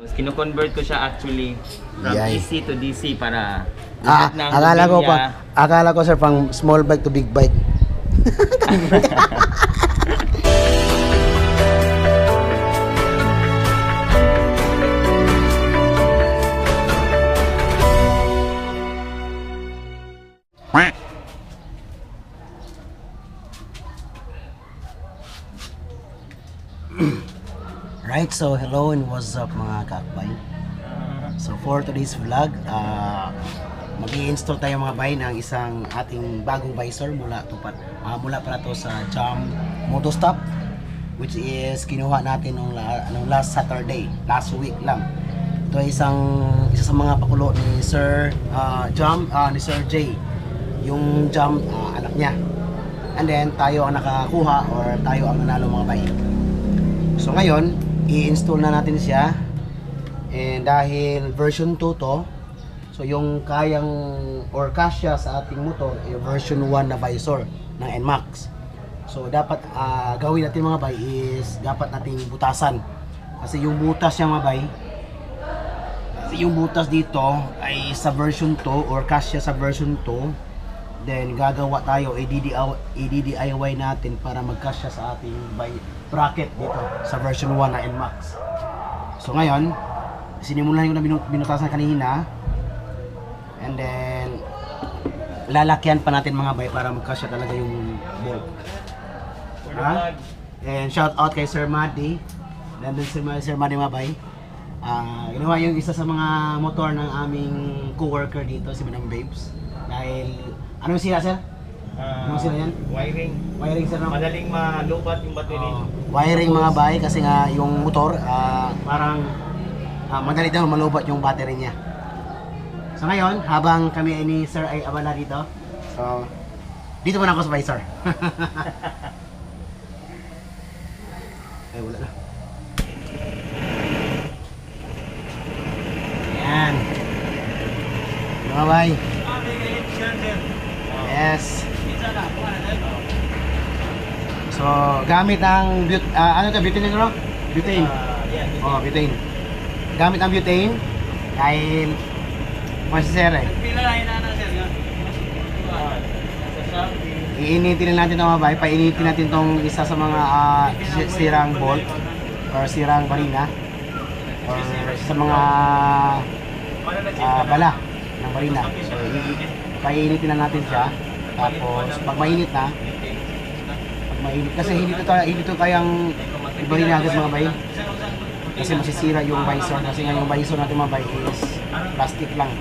Kino-convert ko siya actually from Yay. AC to DC para lahat ng akala ko sir pang small bike to big bike. Right, so hello and what's up mga kakbay. So for today's vlog, mag-i-install tayo mga bay ng isang ating bagong visor mula pala to sa Jam Motostop, which is kinuha natin nung last Saturday, last week lang. Ito ay isa sa mga pakulo ni Sir ni Sir J, yung Jam anak niya. And then tayo ang nakakuha or tayo ang nanalo mga bay. So ngayon, i-install na natin siya. And dahil version 2 to, so yung kayang or kasya sa ating motor ay version 1 na visor ng NMAX. So dapat gawin natin mga bay is dapat nating butasan. Kasi yung butas niya mga bay, yung butas dito ay sa version 2 or kasya sa version 2. Then gagawa tayo, i-DIY natin para magkasya sa ating bracket dito sa version 1 na NMAX. So ngayon, sinimulan ko na binutasan kanina. And then lalakyan pa natin mga bay para magkasya talaga yung bolt. And shout out kay Sir Maddy. Nandun si Sir Maddy mga bay. Ginawa yung isa sa mga motor ng aming co-worker dito, si Madam Babes. Dahil ano sila sir? Ano sila yan? Wiring sir, no? Madaling malubat yung battery. Wiring mga bay kasi nga yung motor parang madali daw malubat yung battery niya. So ngayon, habang kami ni sir ay abala dito, so dito muna ako sa visor. Ay wala na. Ayan. Mga bay. Yes. So, gamit ang ano to, butane bro? Butane. Oh, butane. Gamit ang butane dahil masisere. Iinitin natin ito mga bay, painitin natin tong isa sa mga sirang bolt or sirang barina or sa mga bala ng barina. So, painitin na natin siya. Tapos pag mainit kasi hindi to kayang ibahin agad mga bay. Kasi masisira yung visor kasi nga yung visor natin mga bay is plastic lang.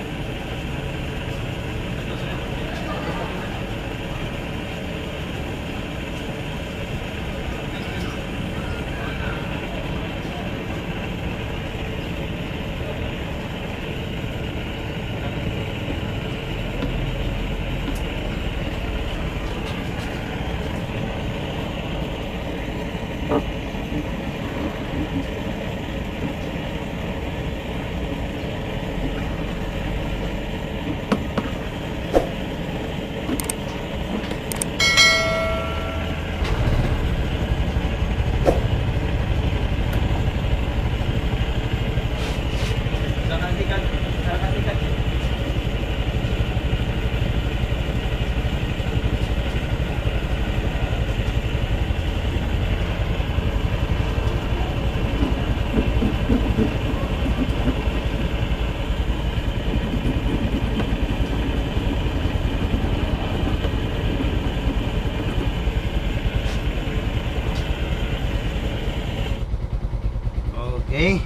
Okay.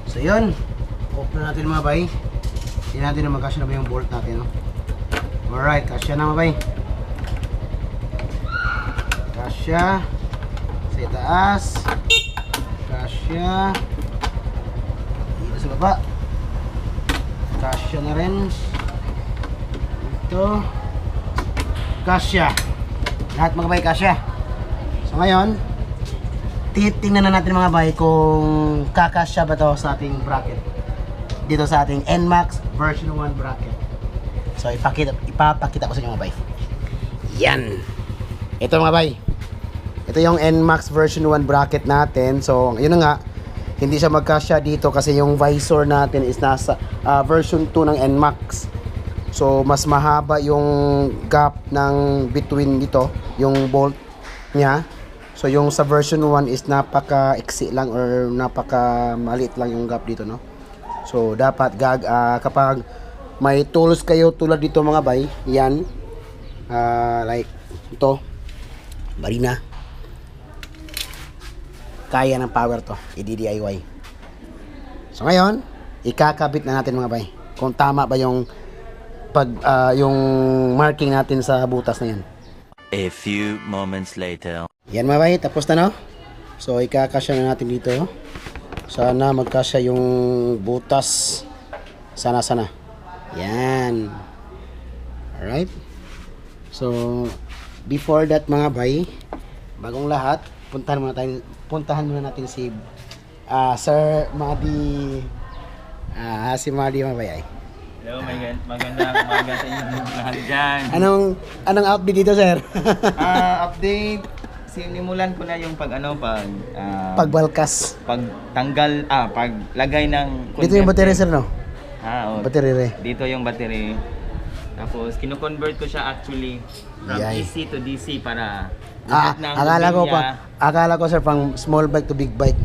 So yun. Off na natin mga bay. Tingnan natin na magkasya na ba yung bolt natin. No? Alright, kasya na mga bay. Kasya. Sa itaas. Kasya. Dito sa baba. Kasya na rin. Ito. Kasya. Lahat mga bay kasya. So ngayon, titingnan na natin mga bay kung kakasya ba to sa ating bracket dito sa ating NMAX version 1 bracket. So ipapakita ko sa inyo mga bay. Yan. Ito mga bay. Ito yung NMAX version 1 bracket natin. So yun na nga, hindi siya magkasya dito kasi yung visor natin is nasa version 2 ng NMAX. So mas mahaba yung gap ng between dito, yung bolt niya. So yung sa version 1 is napaka-iksi lang or napaka-maliit lang yung gap dito, no. So dapat kapag may tools kayo tulad dito mga bay, yan like ito, barina, kaya ng power to, i-DIY. So ngayon, ikakabit na natin mga bay kung tama ba yung yung marking natin sa butas na yan. A few moments later. Yan mga bay, tapos na, no? So ikakasya na natin dito. Sana magkasya yung butas. Sana. Yan. Alright. So before that mga bay, bagong lahat, puntahan muna natin si Sir Madi. Si Madi mga bay. Hello, magandang umaga sa inyo lahat dyan. Anong update dito, sir? Update. Sinimulan ko na yung Pagbalkas. paglagay ng Dito yung battery, sir, no? Oo. Battery. Dito yung battery. Tapos kino-convert ko siya actually from Yay. AC to DC para lahat ng akala ko sir pang small bike to big bike.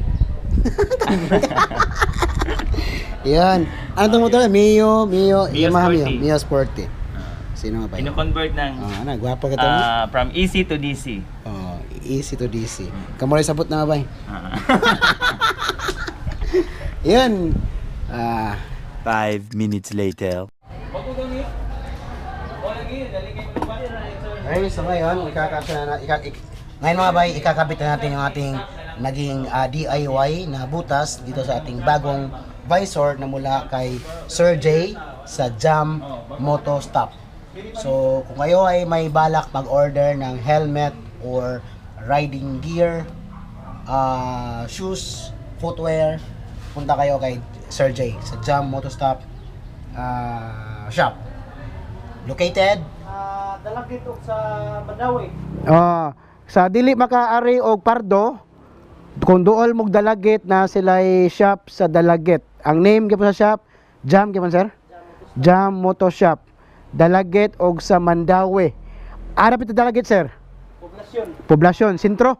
Yan. Ano itong motor? Mio Yamaha Sporty. Mio Sporty. Sino nga ba yun? Kino-convert ng Gwapa ka to. from AC to DC. Oh, easy to DC. Kamulay sabot na ba? Yan. 5 minutes later. Okay, so ngayon, ngayon mga bay, ikakabit na natin yung ating naging DIY na butas dito sa ating bagong visor na mula kay Sir J sa Jam Moto Stop. So kung kayo ay may balak mag-order ng helmet or riding gear, shoes, footwear, punta kayo kay Sir J sa Jam Moto Stop shop. Located Dalagit og sa Mandawi. sa dili makaari og Pardo, kung duol mog Dalagit na sila'y shop sa Dalagit. Ang name gyapon sa shop, Jam gyapon sir? Jam Moto Shop. Dalagit og sa Mandawi. Ara pito Dalagit sir? Poblasyon, sentro?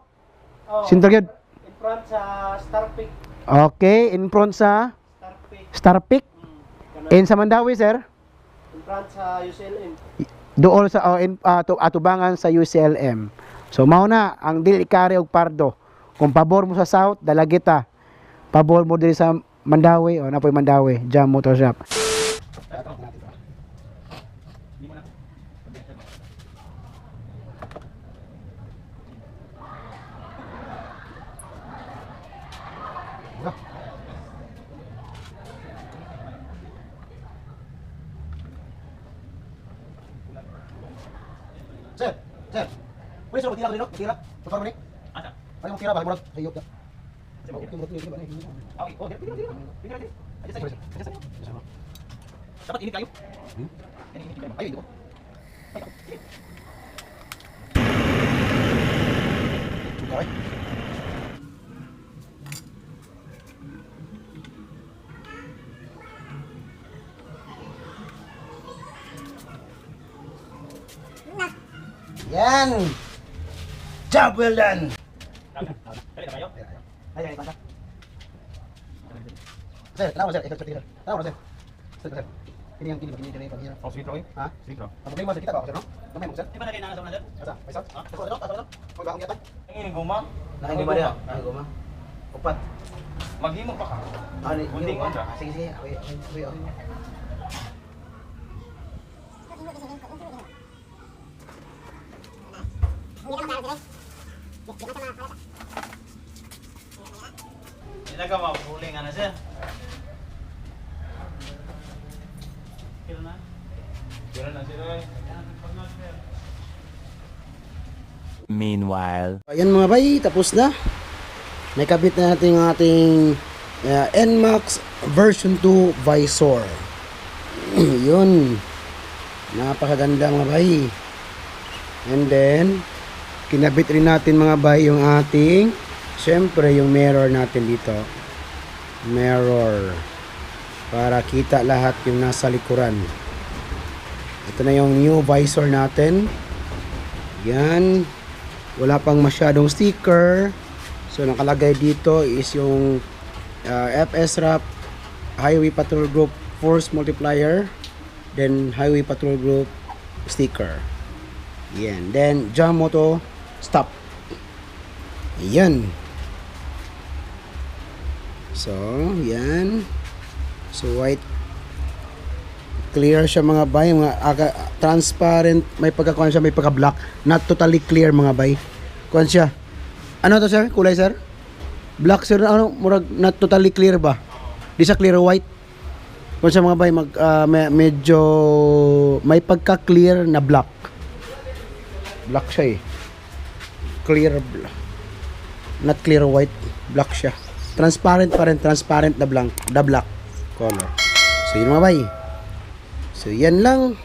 Oh, Sentro gyud. in front sa Star Peak. Okay, in front sa Star Peak. In sa Mandawi sir? In front sa UCLM. Dool sa atubangan sa UCLM. So mao na ang dili ikari og Pardo. Kung pabor mo sa South, Dalagita. Pabor mo diri sa Mandawi, napoy Mandawi, Jam Motor Shop. Sir. Pwede sir, magtira ko dito, magtira. Magtira mo ni. Ano mo tira, balik mo lang. Sa iyo. Dapat init kayo. Ayun, dito. Okay. Yan. Job well done. Ay, pasa. Sir, tanaw sir, ito sir. Tanaw sir. Sir. Ini yang kini paghirap. Oh, sweet roy. Ha? Sweet roy. Ang problema sir kita ba sir, no? Gamay mo sir. Di ba lagay na sa una? Asa? May sir? Asa? Asa? Kung bakong yata? Ang ini guma. Nakaguma dia. Nakaguma. Upat. Maghimo pa ka. Ani, Gunting on ra. Sige. Okay. Hindi ka mapuling ano sir. Kira na sir. Meanwhile. Ayan mga bay, tapos na. Nakabit na natin ang ating NMAX version 2 visor. Yun. Napakaganda mga bay. And then, kinabit rin natin mga bay yung ating, syempre yung mirror natin dito. mirror para kita lahat yung nasa likuran. Ito na yung new visor natin. Yan. Wala pang masyadong sticker. So nakalagay dito is yung FS Wrap Highway Patrol Group Force Multiplier, then Highway Patrol Group sticker. Yan. Then Jam Moto Stop. Yan. So, yan. So, white. Clear siya mga bay. Transparent. May pagkakuan siya. May pagka-black. Not totally clear mga bay. Kuan siya. Ano to sir? Kulay sir? Black sir. Ano? Murag not totally clear ba? Di sa clear white. Kuan siya mga bay. Medyo may pagka-clear na black. Black siya eh. Clear black. Not clear white. Black siya. Transparent pa rin. Transparent na black color. So yun mga bay. So yan lang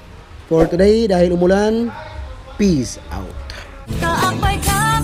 for today. Dahil umulan. Peace out. Kaakbay ka,